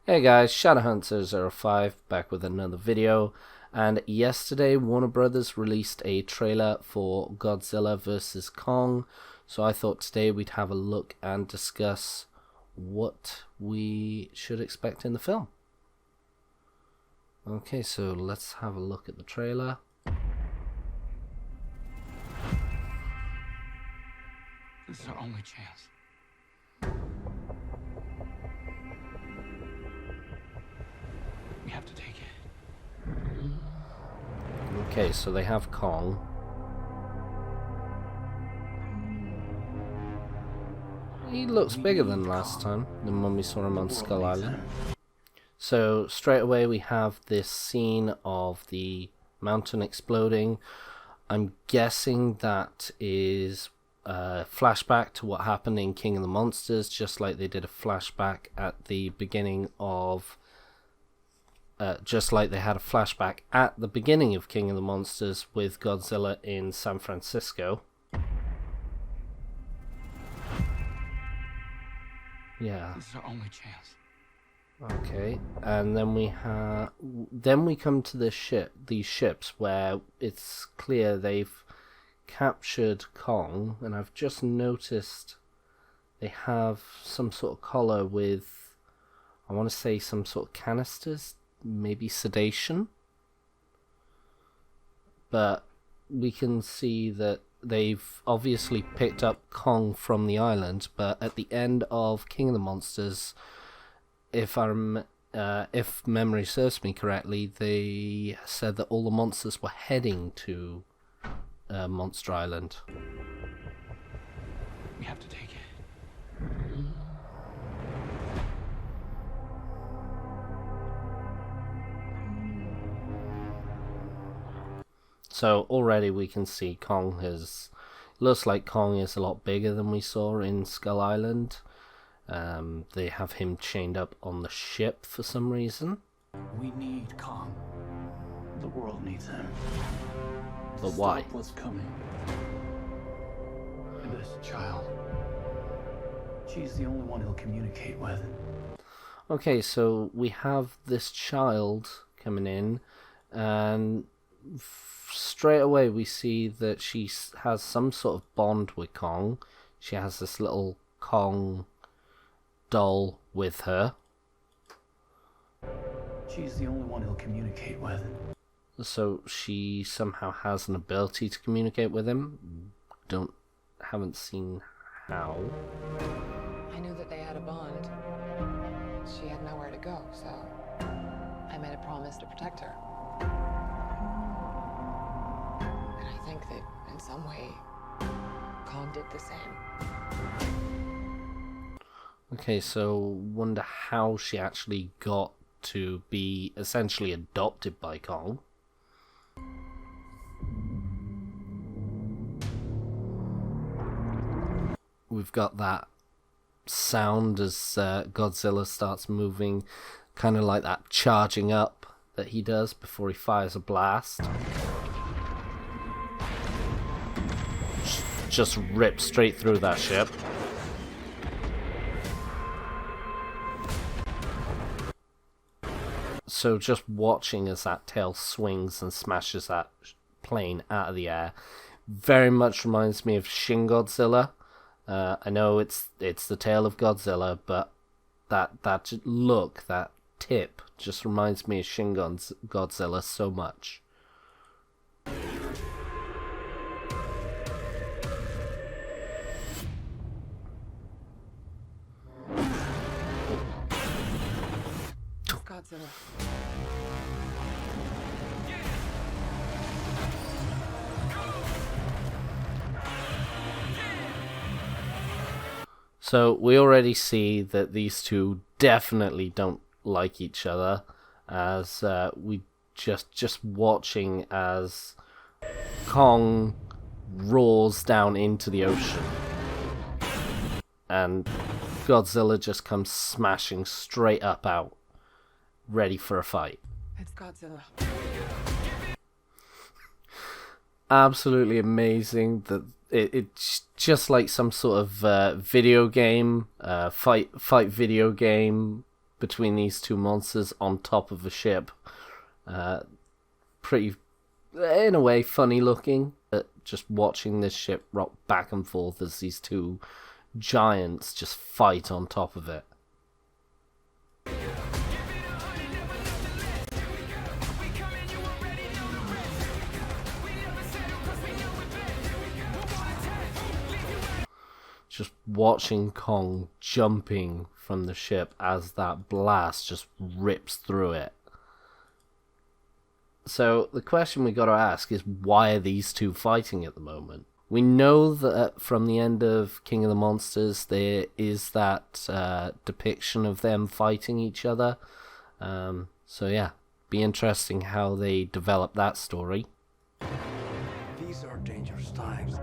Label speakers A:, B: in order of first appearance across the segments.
A: Hey guys, Shadowhunter05 back with another video, and yesterday Warner Brothers released a trailer for Godzilla vs Kong, so I thought today we'd have a look and discuss what we should expect in the film. Okay, so let's have a look at the trailer.
B: This is our only chance. We have to take it.
A: Okay, so they have Kong. He looks bigger than last time, than when we saw him on Skull Island. So straight away we have this scene of the mountain exploding. I'm guessing that is a flashback to what happened in King of the Monsters, just like they did a flashback at the beginning of just like they had a flashback at the beginning of King of the Monsters with Godzilla in San Francisco. Yeah.
B: This is our only chance.
A: Okay, and then we come to this these ships where it's clear they've captured Kong, and I've just noticed they have some sort of collar with, I want to say, some sort of canisters, maybe sedation, but we can see that they've obviously picked up Kong from the island. But at the end of King of the Monsters, if memory serves me correctly, they said that all the monsters were heading to Monster Island.
B: We have to take it.
A: So already we can see Kong looks like Kong is a lot bigger than we saw in Skull Island. They have him chained up on the ship for some reason.
C: We need Kong. The world needs him.
A: But why?
C: Stop what's coming. And this child. She's the only one he'll communicate with.
A: Okay, so we have this child coming in, and straight away we see that she has some sort of bond with Kong. She has this little Kong doll with her.
C: She's the only one he'll communicate with.
A: So she somehow has an ability to communicate with him. Haven't seen how.
D: I knew that they had a bond. She had nowhere to go, so I made a promise to protect her. And I think that in some way, Kong did the same.
A: Okay, so wonder how she actually got to be essentially adopted by Kong. We've got that sound as Godzilla starts moving, kind of like that charging up that he does before he fires a blast. Just rips straight through that ship. So just watching as that tail swings and smashes that plane out of the air very much reminds me of Shin Godzilla. I know it's the tail of Godzilla, but that look, that tip, just reminds me of Shin Godzilla so much.
D: Godzilla.
A: So we already see that these two definitely don't like each other, as we just watching as Kong roars down into the ocean, and Godzilla just comes smashing straight up out, ready for a fight.
D: It's Godzilla.
A: Absolutely amazing that it's just like some sort of video game, fight video game between these two monsters on top of a ship. Pretty, in a way, funny looking. Just watching this ship rock back and forth as these two giants just fight on top of it. Just watching Kong jumping from the ship as that blast just rips through it. So the question we got to ask is, why are these two fighting at the moment? We know that from the end of King of the Monsters there is that depiction of them fighting each other. So yeah, be interesting how they develop that story.
E: These are dangerous times.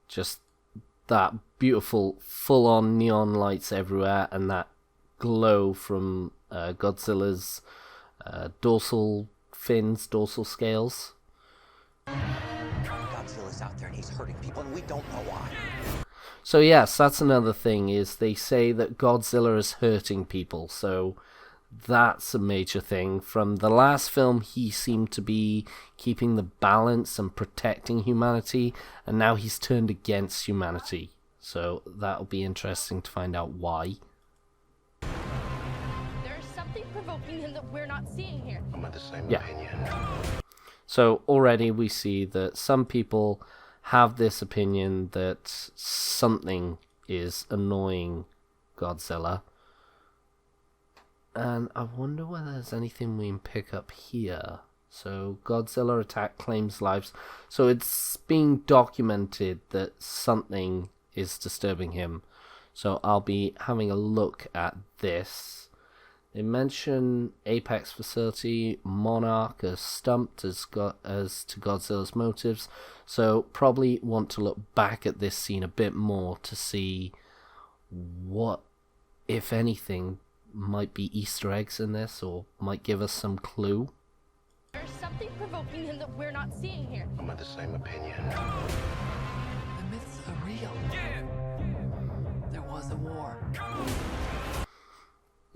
A: Just that beautiful full-on neon lights everywhere, and that glow from Godzilla's dorsal fins, dorsal scales.
E: Godzilla's out there and he's hurting people and we don't know why.
A: So yes, that's another thing, is they say that Godzilla is hurting people, so that's a major thing. From the last film, he seemed to be keeping the balance and protecting humanity, and now he's turned against humanity. So that'll be interesting to find out why.
F: There's something provoking him that we're not seeing here.
E: I'm of the same
A: Yeah.
E: opinion.
A: So already we see that some people have this opinion that something is annoying Godzilla. And I wonder whether there's anything we can pick up here. So Godzilla attack claims lives. So it's being documented that something is disturbing him. So I'll be having a look at this. They mention Apex facility, Monarch as stumped as to Godzilla's motives. So probably want to look back at this scene a bit more to see what, if anything, might be Easter eggs in this, or might give us some clue.
F: There's something provoking him that we're not seeing here.
E: I'm of the same opinion.
G: The myths are real. There was a war.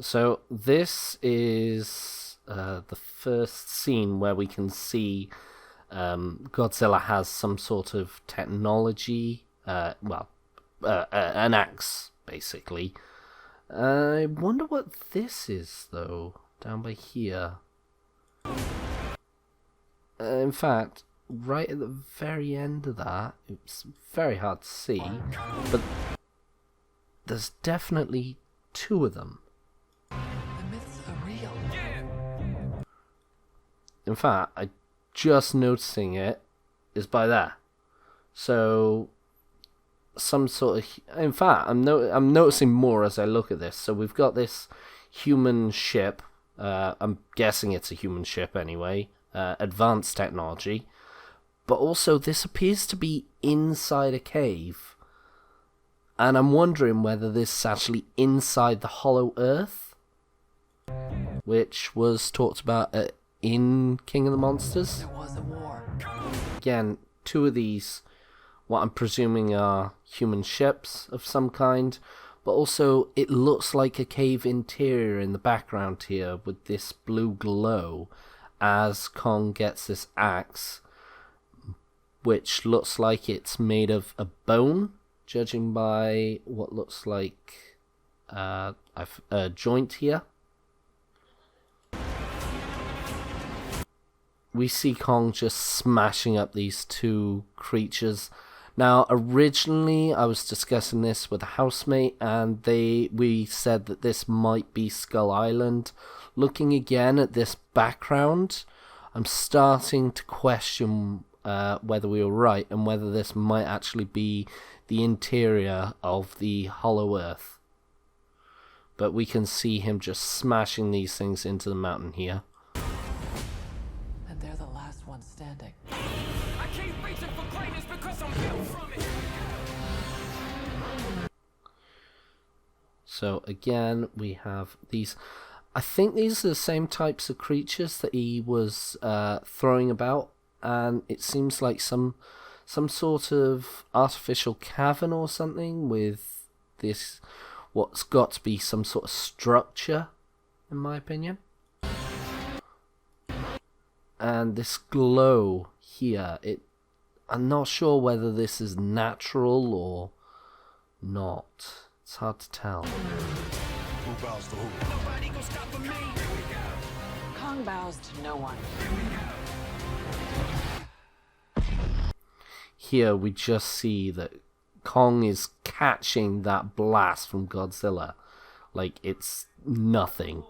A: So this is the first scene where we can see Godzilla has some sort of technology, an axe, basically. I wonder what this is, though, down by here. In fact, right at the very end of that, it's very hard to see, but there's definitely two of them.
G: The myths are real.
A: In fact, I just noticing it is by there. So some sort of, in fact, I'm noticing more as I look at this. So we've got this human ship. I'm guessing it's a human ship anyway. Advanced technology, but also this appears to be inside a cave, and I'm wondering whether this is actually inside the Hollow Earth, which was talked about in King of the Monsters.
G: There was a war.
A: Again, two of these, what I'm presuming are human ships of some kind, but also it looks like a cave interior in the background here with this blue glow as Kong gets this axe, which looks like it's made of a bone, judging by what looks like a joint here. We see Kong just smashing up these two creatures. Now, originally I was discussing this with a housemate, and we said that this might be Skull Island. Looking again at this background, I'm starting to question whether we were right, and whether this might actually be the interior of the Hollow Earth. But we can see him just smashing these things into the mountain here.
G: And they're the last ones standing.
B: I keep reaching for greatness because I'm built from it.
A: So again, we have these. I think these are the same types of creatures that he was throwing about, and it seems like some sort of artificial cavern or something with this, what's got to be some sort of structure, in my opinion. And this glow here, I'm not sure whether this is natural or not. It's hard to tell.
E: Who bows to who?
D: Kong bows to no one.
A: Here we just see that Kong is catching that blast from Godzilla like it's nothing.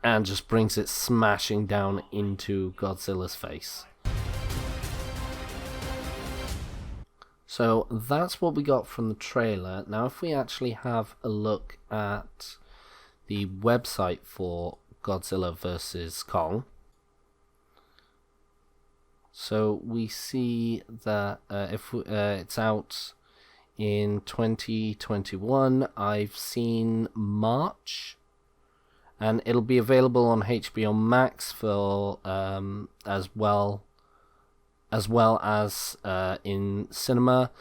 A: And just brings it smashing down into Godzilla's face. So that's what we got from the trailer. Now if we actually have a look at the website for Godzilla vs Kong, so we see that it's out in 2021. I've seen March, and it'll be available on HBO Max for as well as in cinema.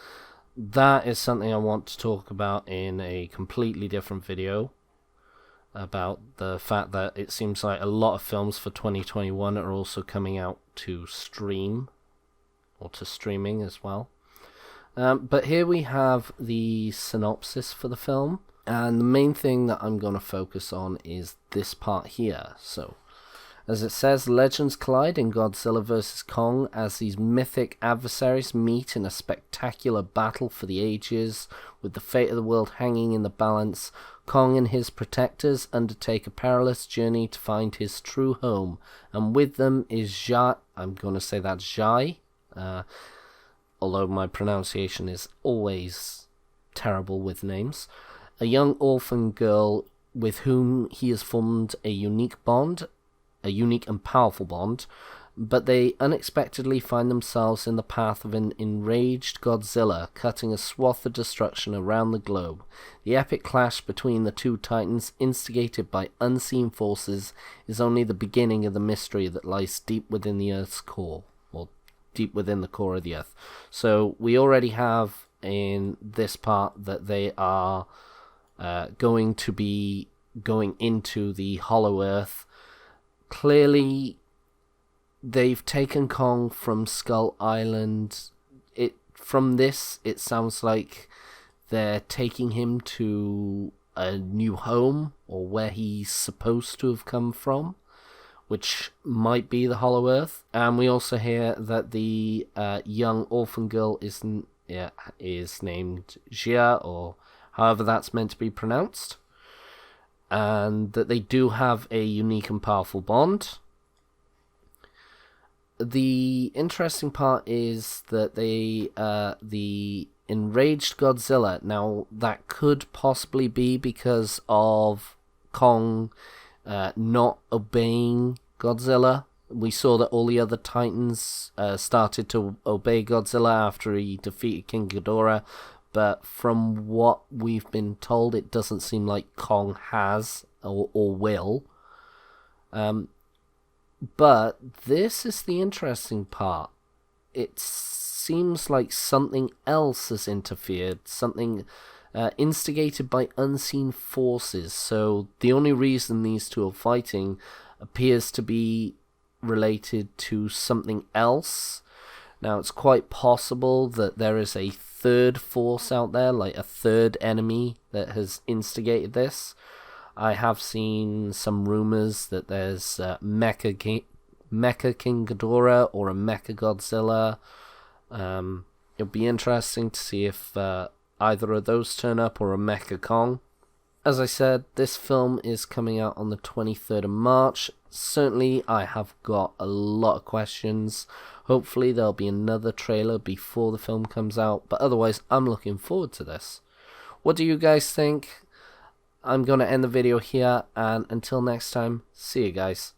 A: That is something I want to talk about in a completely different video, about the fact that it seems like a lot of films for 2021 are also coming out to stream, or to streaming as well. But here we have the synopsis for the film, and the main thing that I'm going to focus on is this part here. So, as it says, legends collide in Godzilla vs Kong as these mythic adversaries meet in a spectacular battle for the ages. With the fate of the world hanging in the balance, Kong and his protectors undertake a perilous journey to find his true home, and with them is Jai. I'm going to say that's Jai, although my pronunciation is always terrible with names. A young orphan girl with whom he has formed a unique and powerful bond, but they unexpectedly find themselves in the path of an enraged Godzilla, cutting a swath of destruction around the globe. The epic clash between the two titans, instigated by unseen forces, is only the beginning of the mystery that lies deep within the Earth's core, or deep within the core of the Earth. So we already have in this part that they are going to be going into the Hollow Earth. Clearly, they've taken Kong from Skull Island. From this, it sounds like they're taking him to a new home, or where he's supposed to have come from, which might be the Hollow Earth. And we also hear that the young orphan girl is named Jia, or however that's meant to be pronounced, and that they do have a unique and powerful bond. The interesting part is that the enraged Godzilla, now that could possibly be because of Kong not obeying Godzilla. We saw that all the other Titans started to obey Godzilla after he defeated King Ghidorah, but from what we've been told, it doesn't seem like Kong has or will. But this is the interesting part. It seems like something else has interfered, something instigated by unseen forces. So the only reason these two are fighting appears to be related to something else. Now, it's quite possible that there is a third force out there, like a third enemy that has instigated this. I have seen some rumors that there's Mecha King Ghidorah or a Mecha Godzilla. It'll be interesting to see if either of those turn up, or a Mecha Kong. As I said, this film is coming out on the 23rd of March. Certainly, I have got a lot of questions. Hopefully, there'll be another trailer before the film comes out. But otherwise, I'm looking forward to this. What do you guys think? I'm going to end the video here. And until next time, see you guys.